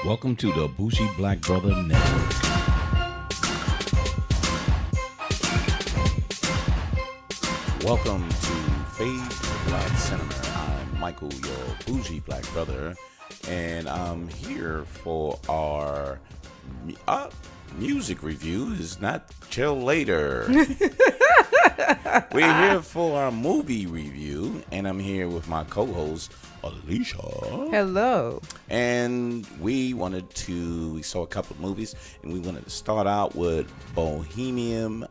Welcome to the Bougie Black Brother Network. Welcome to Fade to Black Cinema. I'm Michael, your Bougie Black Brother, and I'm here for our music review. Is not till later. We're here for our movie review, and I'm here with my co-host, Alicia. Hello. And we saw a couple of movies, and we wanted to start out with Bohemian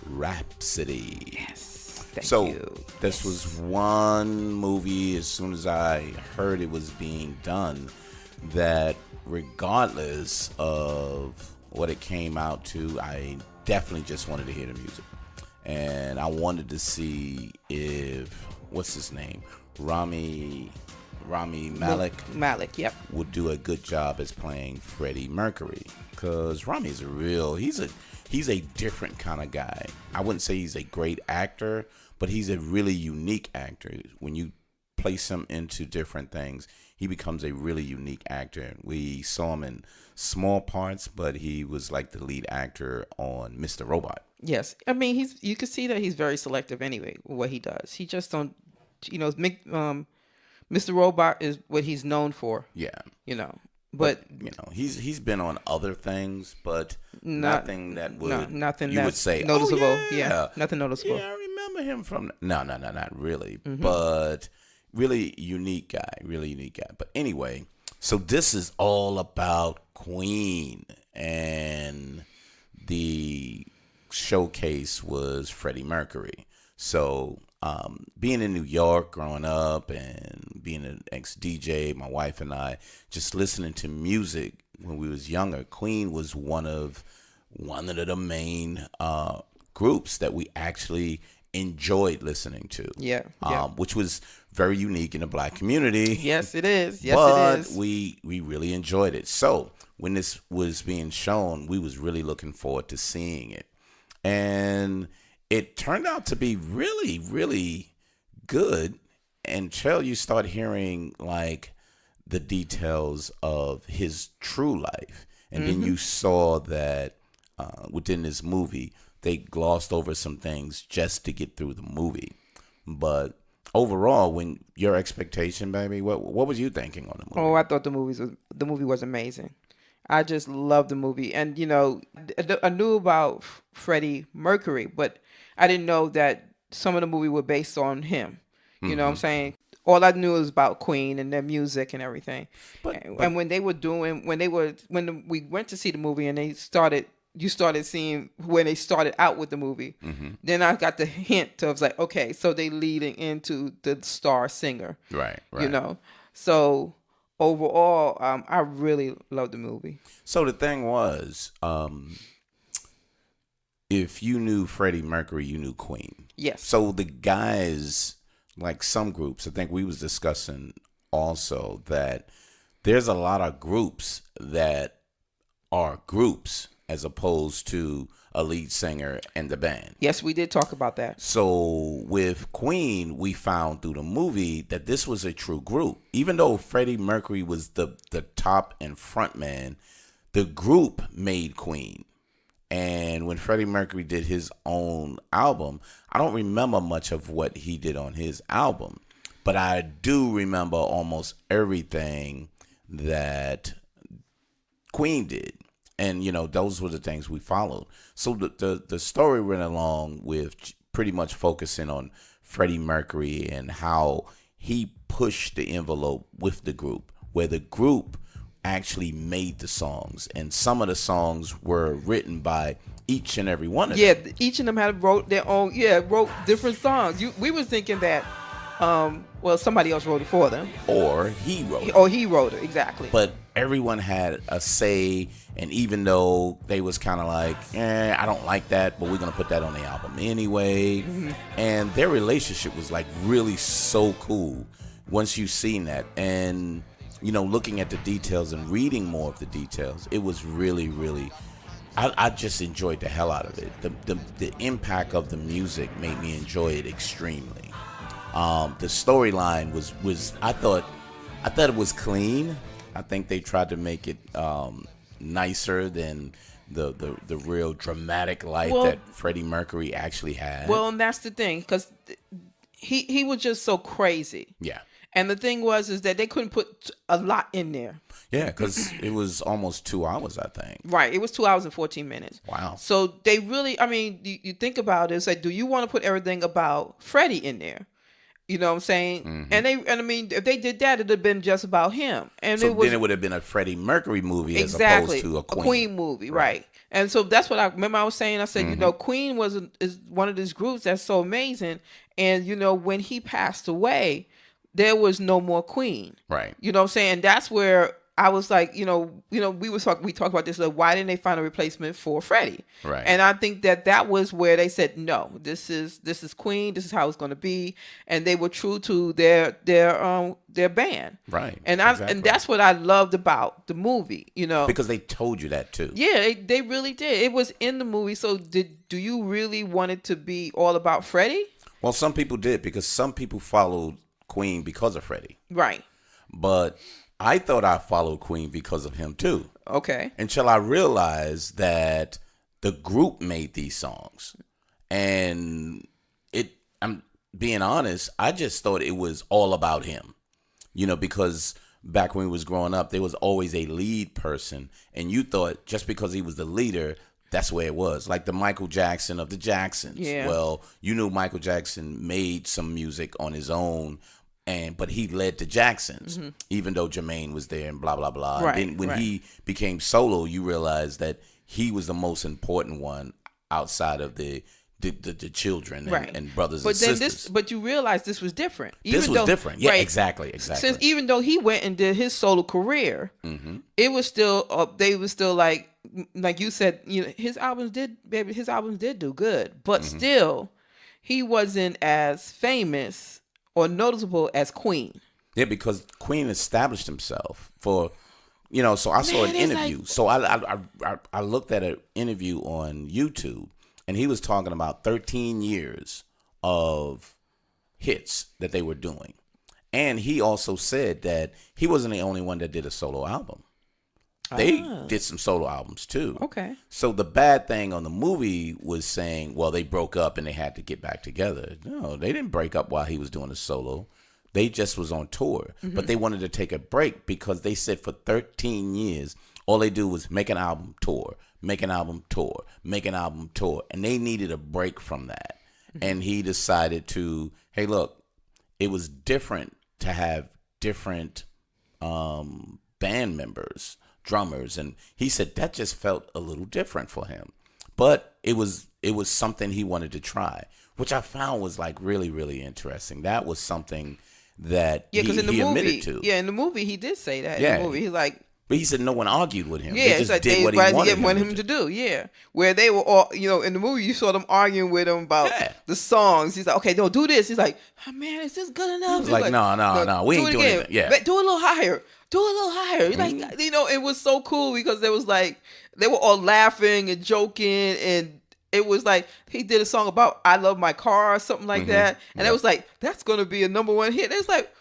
Rhapsody. Yes. Thank you. This was one movie, as soon as I heard it was being done, that regardless of what it came out to, I definitely just wanted to hear the music. And I wanted to see if, what's his name? Rami Malek. Yep. Would do a good job as playing Freddie Mercury, because Rami's he's a different kind of guy. I wouldn't say he's a great actor, but he's a really unique actor. When you place him into different things, he becomes a really unique actor. We saw him in small parts, but he was like the lead actor on Mr. Robot. Yes. I mean, you can see that he's very selective anyway, what he does. He just don't, Mr. Robot is what he's known for. Yeah. But he's been on other things, but nothing that would would say noticeable. Oh, yeah, nothing noticeable. Yeah, I remember him from no, not really, but really unique guy. But anyway, so this is all about Queen, and the showcase was Freddie Mercury. So being in New York growing up and being an ex-DJ, my wife and I just listening to music when we was younger, Queen was one of the main groups that we actually enjoyed listening to. Yeah. Which was very unique in the black community. Yes, it is. But we really enjoyed it. So when this was being shown, we was really looking forward to seeing it. And it turned out to be really, really good until you start hearing like the details of his true life. And then you saw that within this movie, they glossed over some things just to get through the movie. But overall, when your expectation, baby, what was you thinking on the movie? Oh, I thought the movie was amazing. I just loved the movie. And, I knew about Freddie Mercury, but I didn't know that some of the movie were based on him. You know what I'm saying? All I knew was about Queen and their music and everything. And when we went to see the movie and you started seeing when they started out with the movie, then I got the hint of like, okay, so they leading into the star singer. Right. So overall, I really loved the movie. So the thing was, if you knew Freddie Mercury, you knew Queen. Yes. So the guys, like some groups, I think we was discussing also that there's a lot of groups that are groups as opposed to a lead singer and the band. Yes, we did talk about that. So with Queen, we found through the movie that this was a true group. Even though Freddie Mercury was the top and front man, the group made Queen. And when Freddie Mercury did his own album, I don't remember much of what he did on his album, but I do remember almost everything that Queen did. And, those were the things we followed. So the story went along with pretty much focusing on Freddie Mercury and how he pushed the envelope with the group, where the group actually made the songs. And some of the songs were written by each and every one of them. Yeah, each of them wrote their own, wrote different songs. We were thinking that, somebody else wrote it for them. Or he wrote it. Or he wrote it, exactly. But everyone had a say, and even though they was kind of like, I don't like that, but we're going to put that on the album anyway. And their relationship was like really so cool once you've seen that. And, looking at the details and reading more of the details, it was really, really, I just enjoyed the hell out of it. The impact of the music made me enjoy it extremely. The storyline was I thought it was clean. I think they tried to make it nicer than the real dramatic life Well- that Freddie Mercury actually had. Well, and that's the thing, because he was just so crazy. Yeah. And the thing is that they couldn't put a lot in there. Yeah, because it was almost 2 hours, I think. Right. It was 2 hours and 14 minutes. Wow. So they really, I mean, you think about it, it's like, do you want to put everything about Freddie in there? You know what I'm saying? Mm-hmm. And I mean, if they did that, it'd have been just about him. And So it was then it would have been a Freddie Mercury movie exactly as opposed to a Queen. Movie, right? And so that's what I remember. I was saying, I said, you know, Queen is one of these groups that's so amazing. And you know, when he passed away, there was no more Queen. Right. You know what I'm saying? That's where I was like, you know, we talked about this. Like, why didn't they find a replacement for Freddie? Right. And I think that was where they said, no, this is Queen. This is how it's going to be. And they were true to their band. Right. And Exactly. and that's what I loved about the movie. You know, Because they told you that too. yeah, they really did. It was in the movie. So do you really want it to be all about Freddie? Well, some people did, because some people followed Queen because of Freddie. Right. But I thought I followed Queen because of him too. Okay. Until I realized that the group made these songs. And I'm being honest, I just thought it was all about him. You know, because back when we was growing up, there was always a lead person, and you thought just because he was the leader, that's where it was. Like the Michael Jackson of the Jacksons. Yeah. Well, you knew Michael Jackson made some music on his own, but he led the Jacksons, even though Jermaine was there and blah, blah, blah. Right, And then when right. he became solo, you realized that he was the most important one outside of the children and brothers and sisters. But you realize this was different. This was different. Yeah, right, exactly. Since even though he went and did his solo career, it was still they was still like you said, you know, his albums did do good, but still he wasn't as famous or noticeable as Queen. Yeah, because Queen established himself for, you know. So I saw an it's interview. like- So I looked at an interview on YouTube, and he was talking about 13 years of hits that they were doing, and he also said that he wasn't the only one that did a solo album. They did some solo albums too. Okay. So the bad thing on the movie was saying, well, they broke up and they had to get back together. No, they didn't break up while he was doing a solo. They just was on tour. But they wanted to take a break because they said for 13 years, all they do was make an album, tour, make an album, tour, make an album, tour. And they needed a break from that. And he decided to, hey, look, it was different to have different band members, drummers, and he said that just felt a little different for him, but it was something he wanted to try, which I found was like really, really interesting. That was something that he admitted to. Yeah, in the movie he did say that. Yeah. In the movie, he's like, But he said no one argued with him. yeah, They it's just like did they what he wanted him to do. Yeah, where they were all, you know, in the movie you saw them arguing with him about the songs. He's like, okay, don't do this. He's like, oh, man, is this good enough? He was like, no, we ain't doing it. Yeah. Do a little higher. Do a little higher. Like, you know, it was so cool because there was like they were all laughing and joking, and it was like he did a song about "I Love My Car" or something like that, and it was like that's gonna be a #1 hit. It's like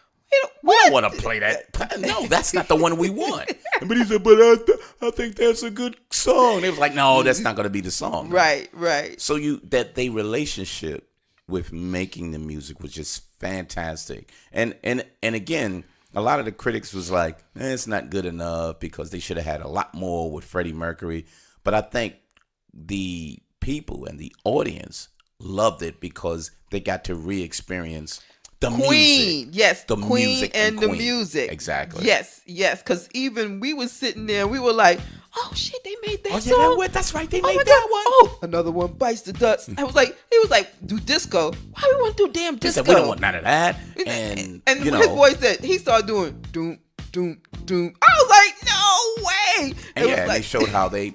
We don't want to play that. No, that's not the one we want. But he said, but I think that's a good song. They was like, no, that's not going to be the song. Right. So they relationship with making the music was just fantastic. And again, a lot of the critics was like, it's not good enough because they should have had a lot more with Freddie Mercury. But I think the people and the audience loved it because they got to re-experience the Queen, music. yes, The Queen music and the Queen. music. Exactly. Yes, because even we was sitting there, we were like, oh shit, they made that Oh, song. yeah, that's right. They Oh made my that God. one. Oh, another one bites the dust. He was like, do disco. Why we want to do damn He disco? said, we don't want none of that. And you his know, voice said he started doing doom, doom, doom. I was like, no way. and It was and like, they showed how they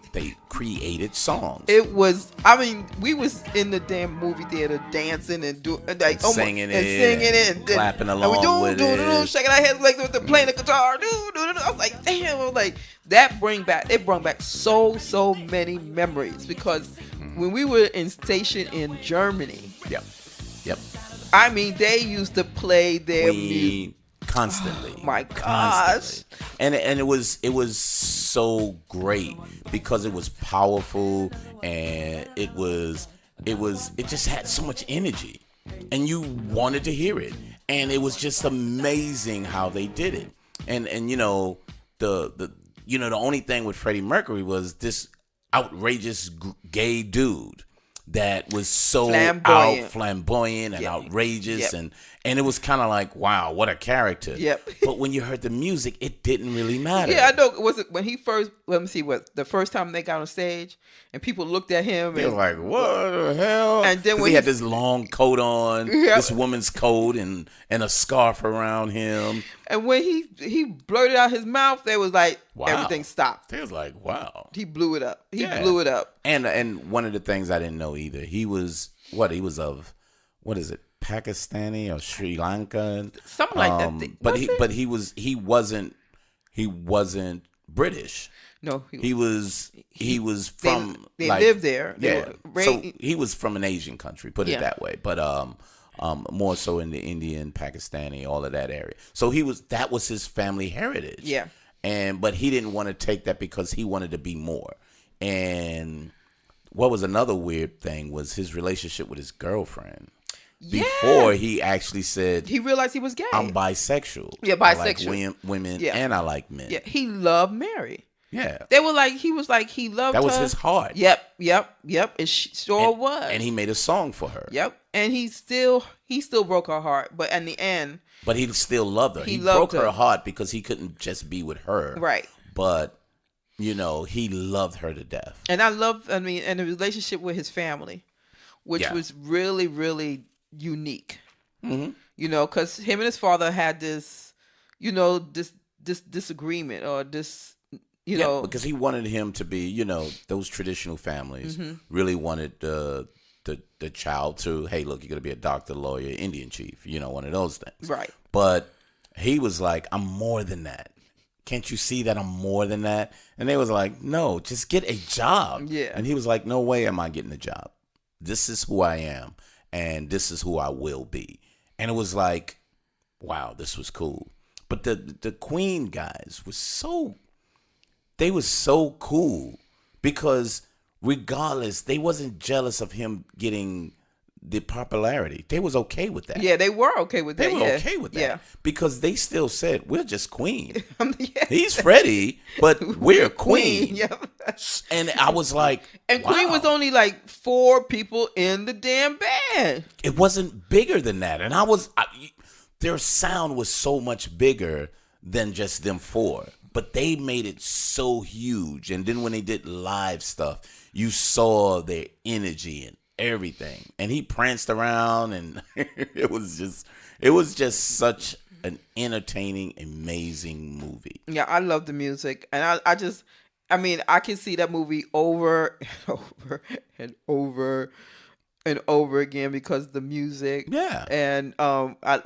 created songs. it was. I mean, we was in the damn movie theater dancing and doing like Singing it, and then, clapping and along with it. shaking our heads like they're playing the guitar. I was like, damn. I was like, that brought back so many memories because when we were stationed in Germany, Yep. I mean, they used to play their music. constantly. My gosh. Constantly. And it was so great because it was powerful, and it just had so much energy, and you wanted to hear it, and it was just amazing how they did it. And the only thing with Freddie Mercury was this outrageous gay dude that was so flamboyant and outrageous, and it was kind of like, wow, what a character. Yep. But when you heard the music, it didn't really matter. Yeah, I know. Was it when he first? Let me see. What the first time they got on stage and people looked at him? They were like, "What the hell?" And then when he had this long coat on, Yep. this woman's coat, and a scarf around him. And when he blurted out his mouth, they was like, Wow. everything stopped. They was like, "Wow." He blew it up. He Yeah. blew it up. And one of the things I didn't know either, he was of, what is it, Pakistani or Sri Lanka, Something like that. He wasn't British. No, He was from. They like, lived there. Yeah, so he was from an Asian country. Put it that way, but more so in the Indian, Pakistani, all of that area. So that was his family heritage. Yeah. But he didn't want to take that because he wanted to be more. And what was another weird thing was his relationship with his girlfriend. Yeah. Before he actually said, he realized he was gay. I'm bisexual. Yeah, bisexual. I like women Yeah. and I like men. Yeah, he loved Mary. Yeah. They were like, he was like, he loved her. That was his heart. Yep. It sure was. And he made a song for her. Yep. And he still broke her heart. But in the end. But he still loved her. He loved broke her heart because he couldn't just be with her. Right. But, he loved her to death. And and the relationship with his family, which was really, really unique. Mm-hmm. Because him and his father had this, this disagreement or this, because he wanted him to be, those traditional families really wanted the child to, hey, look, you're going to be a doctor, lawyer, Indian chief, one of those things. Right. But he was like, I'm more than that. Can't you see that I'm more than that? And they was like, no, just get a job. Yeah. And he was like, no way am I getting a job. This is who I am, and this is who I will be. And it was like, wow, this was cool. But the Queen guys were so cool because regardless, they wasn't jealous of him getting the popularity. They was okay with that. Yeah, they were okay with that. They were okay with that. Yeah. Because they still said, we're just Queen. Yeah. He's Freddie, but we're Queen. Yep. And I was like, and wow. Queen was only like 4 people in the damn band. It wasn't bigger than that. And their sound was so much bigger than just them 4. But they made it so huge. And then when they did live stuff, you saw their energy and everything. And he pranced around, and it was just such an entertaining, amazing movie. Yeah, I love the music. And I can see that movie over and over and over and over again because the music. Yeah. And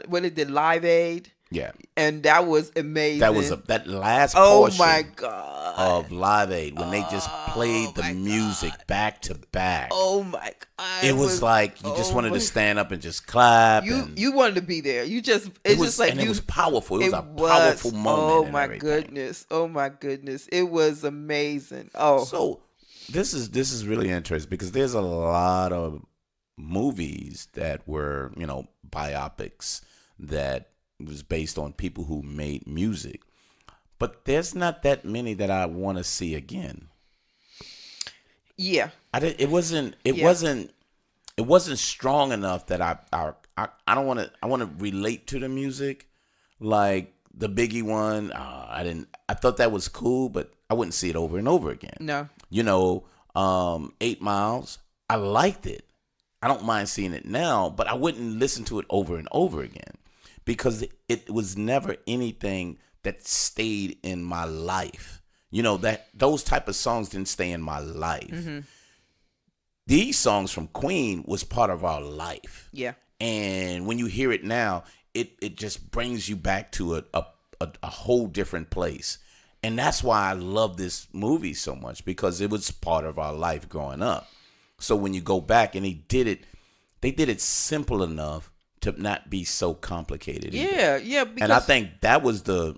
when it did Live Aid. Yeah. And that was amazing. That was that last portion. Oh my God. Of Live Aid when they just played the music back to back. Oh my God. It was like you just wanted to stand up and just clap. You wanted to be there. It was powerful. It was a powerful moment. Oh my goodness. Oh my goodness. It was amazing. Oh. So this is really interesting because there's a lot of movies that were, biopics that was based on people who made music, but there's not that many that I want to see again. Yeah, It wasn't strong enough that I don't want to. I want to relate to the music, like the Biggie one. I thought that was cool, but I wouldn't see it over and over again. No, 8 Miles. I liked it. I don't mind seeing it now, but I wouldn't listen to it over and over again. Because it was never anything that stayed in my life. That those type of songs didn't stay in my life. Mm-hmm. These songs from Queen was part of our life. Yeah. And when you hear it now, it just brings you back to a whole different place. And that's why I love this movie so much, because it was part of our life growing up. So when you go back and they did it simple enough, to not be so complicated. Either. Yeah, yeah. Because And I think that was the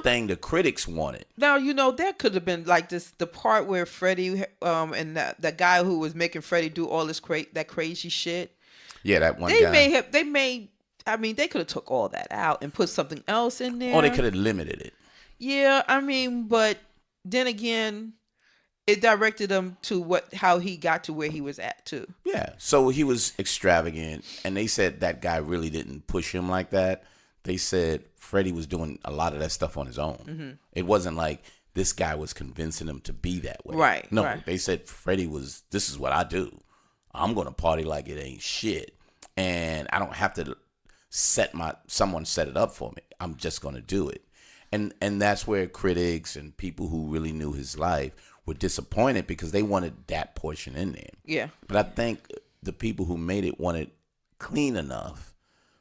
thing the critics wanted. now that could have been like the part where Freddie and that guy who was making Freddie do all this that crazy shit. Yeah, that one They guy. I mean, they could have took all that out and put something else in there. Or they could have limited it. Yeah, I mean, but then again, it directed him to how he got to where he was at too. Yeah, so he was extravagant, and they said that guy really didn't push him like that. They said Freddie was doing a lot of that stuff on his own. Mm-hmm. It wasn't like this guy was convincing him to be that way. Right. No, right. They said Freddie was, this is what I do. I'm going to party like it ain't shit. And I don't have to someone set it up for me. I'm just going to do it. And that's where critics and people who really knew his life were disappointed because they wanted that portion in there. Yeah. But I think the people who made it wanted clean enough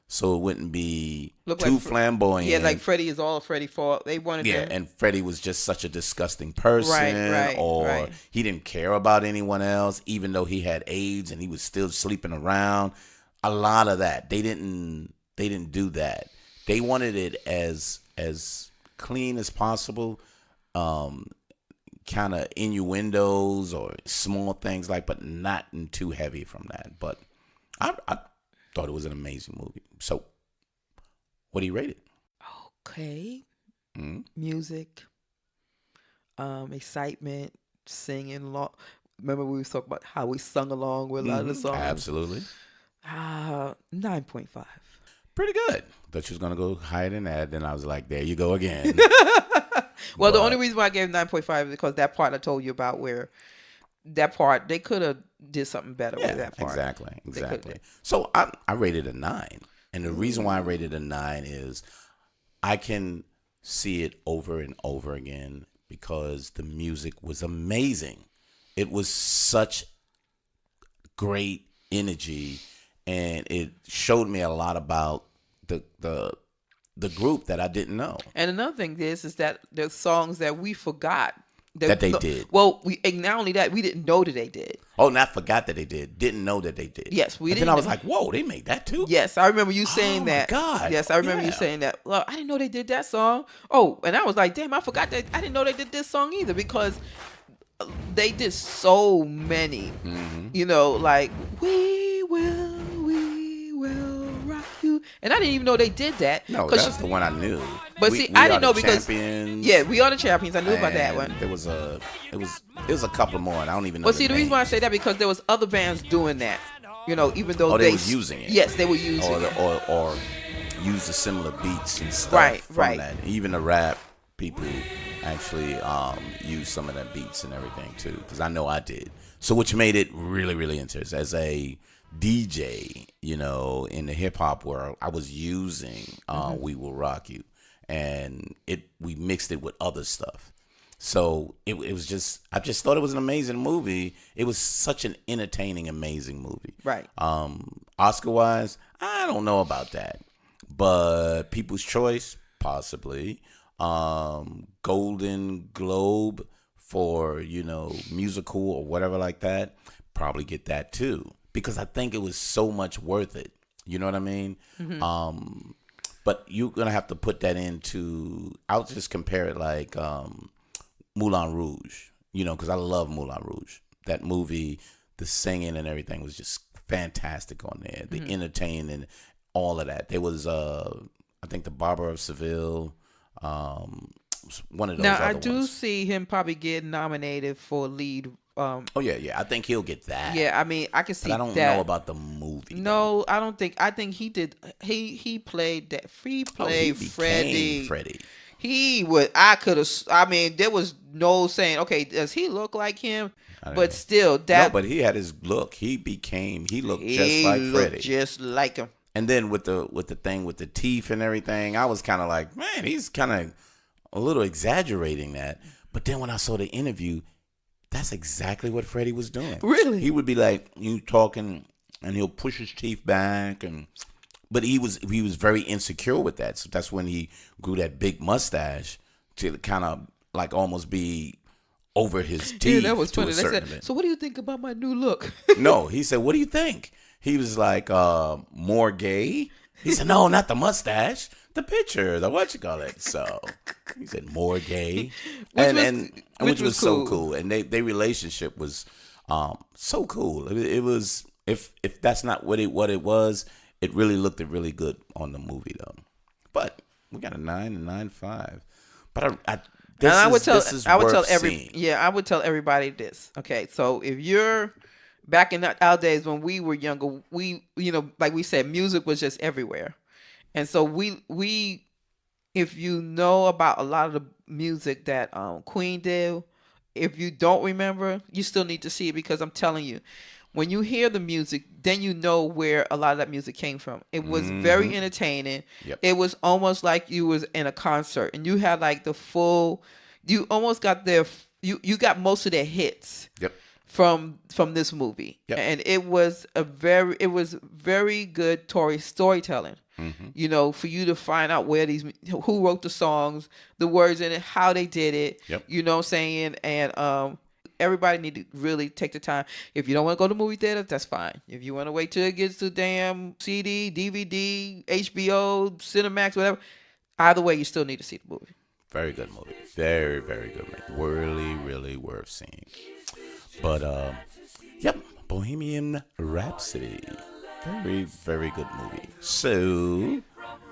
so it wouldn't be too flamboyant. Yeah, like Freddie is all Freddie fault. They wanted and Freddie was just such a disgusting person. Right. He didn't care about anyone else, even though he had AIDS and he was still sleeping around. A lot of that. They didn't do that. They wanted it as clean as possible. Kind of innuendos or small things but not too heavy from that. But I thought it was an amazing movie. So, what do you rate it? Okay. Music, excitement, singing. Remember we were talking about how we sung along with a lot of the songs? Absolutely. 9.5. Pretty good. Thought you was going to go higher than that. Then I was like, there you go again. Well, the only reason why I gave 9.5 is because that part I told you about where that part, they could have did something better with that part. Exactly. So I rated a 9. And the reason why I rated a 9 is I can see it over and over again because the music was amazing. It was such great energy, and it showed me a lot about the group that I didn't know. And another thing is that there's songs that we forgot that they did. Well, not only that, we didn't know that they did. Oh, not forgot that they did. Didn't know that they did. Yes, we didn't. And then I was like, whoa, they made that too? Yes, I remember you saying that. Oh, my God. Yes, I remember you saying that. Well, I didn't know they did that song. Oh, and I was like, damn, I forgot that. I didn't know they did this song either because they did so many. Mm-hmm. Like, we will rock you. And I didn't even know they did that. No, that's the one I knew. But I didn't know because champions. Yeah, We Are the Champions. I knew about that one. There was a couple more, and I don't even know. But see, the reason why I say that because there was other bands doing that. Even though they were using it. Yes, they were using it. Or use the similar beats and stuff from that. Even the rap people actually use some of that beats and everything too, because I know I did. So which made it really, really interesting. As a DJ, in the hip hop world, I was using "We Will Rock You," and we mixed it with other stuff. So it was just, I just thought it was an amazing movie. It was such an entertaining, amazing movie. Right. Oscar wise, I don't know about that, but People's Choice possibly. Golden Globe for musical or whatever like that, probably get that too. Because I think it was so much worth it. You know what I mean? Mm-hmm. But you're going to have to put that into, I'll just compare it like Moulin Rouge, because I love Moulin Rouge. That movie, the singing and everything was just fantastic on there. The entertaining, all of that. There was, I think, The Barber of Seville, one of those Now, other I do ones. see him probably get nominated for lead. Oh yeah. I think he'll get that. Yeah, I mean, I can see that. But I don't know about the movie. No, I don't think. I think he did. He played that. He played Freddie. He would. I could have. I mean, there was no saying. Okay, does he look like him? But still, that. No, but he had his look. He looked just like Freddie. Just like him. And then with the thing with the teeth and everything, I was kind of like, man, he's kind of a little exaggerating that. But then when I saw the interview, that's exactly what Freddie was doing. Really? He would be like, you talking, and he'll push his teeth back, but he was very insecure with that. So that's when he grew that big mustache to kind of like almost be over his teeth. Yeah, that was funny. They said, so what do you think about my new look? No, he said, what do you think? he was like, more gay. He said, no, not the mustache, the picture, the what you call it. So he said more gay, which was so cool. And their relationship was so cool. It was if that's not what it was, it really looked really good on the movie though. But we got a 9 and 9.5. But I would tell everybody this. Okay, so if you're back in our days when we were younger, like we said, music was just everywhere, and so we if you know about a lot of the music that Queen did, if you don't remember, you still need to see it, because I'm telling you, when you hear the music, then you know where a lot of that music came from. It was very entertaining. Yep. It was almost like you was in a concert, and you had like the full. You almost got you got most of their hits. Yep. From this movie. Yep. And it was very good storytelling. Mm-hmm. For you to find out who wrote the songs, the words in it, how they did it. Yep. You know what I'm saying? And everybody need to really take the time. If you don't want to go to movie theaters, that's fine. If you want to wait till it gets to damn CD, DVD, HBO, Cinemax, whatever, either way, you still need to see the movie. Very good movie. Very, very good movie. Really, really worth seeing. But, yep, Bohemian Rhapsody. Very, very good movie. So,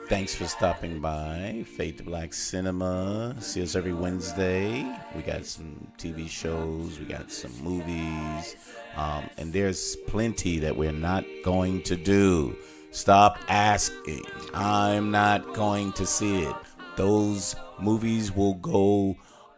thanks for stopping by Fade to Black Cinema. See us every Wednesday. We got some TV shows. We got some movies. And there's plenty that we're not going to do. Stop asking. I'm not going to see it. Those movies will go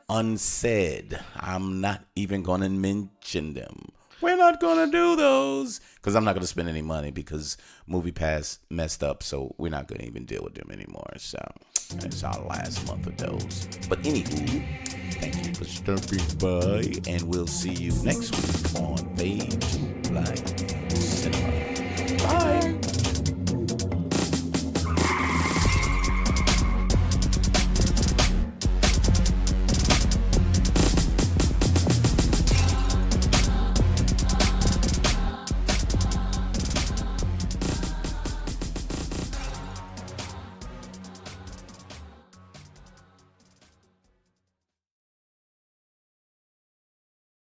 unsaid. I'm not even going to mention them. We're not going to do those because I'm not going to spend any money because MoviePass messed up, so we're not going to even deal with them anymore. So it's our last month of those. But anywho, thank you for stopping by, and we'll see you next week on Page Black Cinema.